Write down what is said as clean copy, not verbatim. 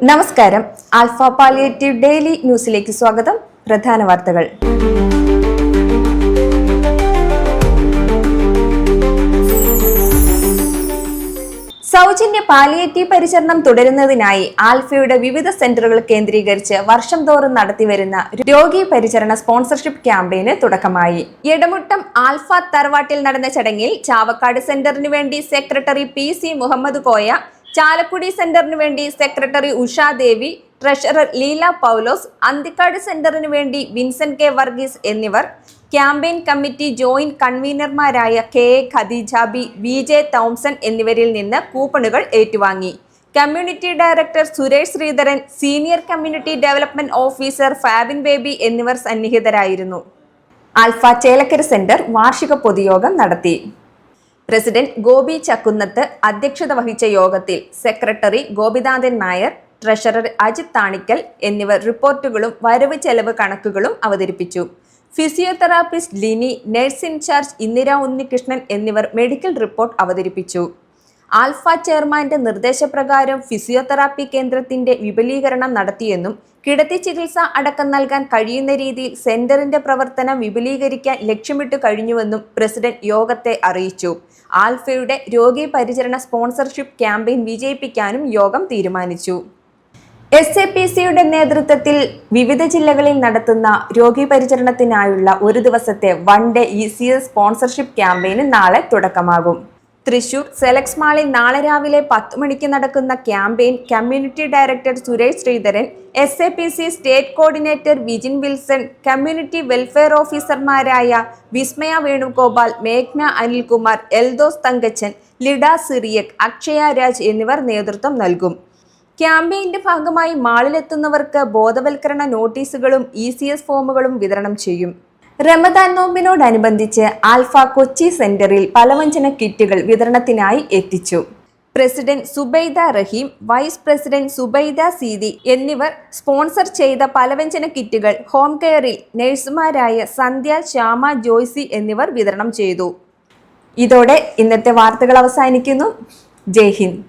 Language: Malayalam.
നമസ്കാരം. ആൽഫ പാലിയേറ്റീവ് ഡെയിലി ന്യൂസിലേക്ക് സ്വാഗതം. പ്രധാന വാർത്തകൾ. സൗജന്യ പാലിയേറ്റീവ് പരിചരണം തുടരുന്നതിനായി ആൽഫയുടെ വിവിധ സെന്ററുകൾ കേന്ദ്രീകരിച്ച് വർഷം തോറും നടത്തിവരുന്ന രോഗി പരിചരണ സ്പോൺസർഷിപ്പ് ക്യാമ്പയിന് തുടക്കമായി. എടമുട്ടം ആൽഫ തറവാട്ടിൽ നടന്ന ചടങ്ങിൽ ചാവക്കാട് സെന്ററിനു വേണ്ടി സെക്രട്ടറി PC മുഹമ്മദ് കോയ, ചാലക്കുടി സെന്ററിനു വേണ്ടി സെക്രട്ടറി ഉഷാദേവി, ട്രഷറർ ലീല പൗലോസ്, അന്തിക്കാട് സെന്ററിനു വേണ്ടി വിൻസെന്റ് K വർഗീസ് എന്നിവർ, ക്യാമ്പയിൻ കമ്മിറ്റി ജോയിന്റ് കൺവീനർമാരായ KA Khadeeja B, VJ Thomson എന്നിവരിൽ നിന്ന് കൂപ്പണുകൾ ഏറ്റുവാങ്ങി. Community director Suresh Sreedharan, senior community development officer Fabin Baby എന്നിവർ സന്നിഹിതരായിരുന്നു. ആൽഫ ചേലക്കര സെന്റർ വാർഷിക പൊതുയോഗം നടത്തി. പ്രസിഡന്റ് ഗോപി ചക്കുന്നത്ത് അധ്യക്ഷത വഹിച്ച യോഗത്തിൽ സെക്രട്ടറി ഗോപിനാഥൻ നായർ, ട്രഷറർ അജിത് താണിക്കൽ എന്നിവർ റിപ്പോർട്ടുകളും വരവ് ചെലവ് കണക്കുകളും അവതരിപ്പിച്ചു. Physiotherapist Lini, nurse in-charge Indira Unnikrishnan എന്നിവർ മെഡിക്കൽ റിപ്പോർട്ട് അവതരിപ്പിച്ചു. ആൽഫ ചെയർമാന്റെ നിർദ്ദേശപ്രകാരം ഫിസിയോതെറാപ്പി കേന്ദ്രത്തിന്റെ വിപുലീകരണം നടത്തിയെന്നും കിടത്തി ചികിത്സ അടക്കം നൽകാൻ കഴിയുന്ന രീതിയിൽ സെന്ററിന്റെ പ്രവർത്തനം വിപുലീകരിക്കാൻ ലക്ഷ്യമിട്ടു കഴിഞ്ഞുവെന്നും പ്രസിഡന്റ് യോഗത്തെ അറിയിച്ചു. ആൽഫയുടെ രോഗി പരിചരണ സ്പോൺസർഷിപ്പ് ക്യാമ്പയിൻ വിജയിപ്പിക്കാനും യോഗം തീരുമാനിച്ചു. SAPCയുടെ നേതൃത്വത്തിൽ വിവിധ ജില്ലകളിൽ നടത്തുന്ന രോഗി പരിചരണത്തിനായുള്ള ഒരു ദിവസത്തെ വൺ-ഡേ ECS സ്പോൺസർഷിപ്പ് ക്യാമ്പയിന് നാളെ തുടക്കമാകും. തൃശൂർ സെലക്സ് മാളിൽ നാളെ രാവിലെ 10 മണിക്ക് നടക്കുന്ന campaign community director Suresh Sreedharan, SAPC state coordinator Vijin Wilson, community welfare ഓഫീസർമാരായ വിസ്മയ വേണുഗോപാൽ, മേഘ്ന അനിൽകുമാർ, എൽദോസ് തങ്കച്ചൻ, ലിഡ സിറിയക്, അക്ഷയ രാജ് എന്നിവർ നേതൃത്വം നൽകും. ക്യാമ്പയിന്റെ ഭാഗമായി മാളിലെത്തുന്നവർക്ക് ബോധവൽക്കരണ നോട്ടീസുകളും ECS ഫോമുകളും വിതരണം ചെയ്യും. റമദാൻ നോമ്പിനോടനുബന്ധിച്ച് ആൽഫ കൊച്ചി സെന്ററിൽ പലവ്യഞ്ജന കിറ്റുകൾ വിതരണത്തിനായി എത്തിച്ചു. പ്രസിഡന്റ് സുബൈദ റഹീം, വൈസ് പ്രസിഡന്റ് സുബൈദ സീതി എന്നിവർ സ്പോൺസർ ചെയ്ത പലവ്യഞ്ജന കിറ്റുകൾ ഹോം കെയറിൽ നഴ്സുമാരായ സന്ധ്യ, ശ്യാമ, ജോയ്സി എന്നിവർ വിതരണം ചെയ്തു. ഇതോടെ ഇന്നത്തെ വാർത്തകൾ അവസാനിക്കുന്നു. ജയ് ഹിന്ദ്.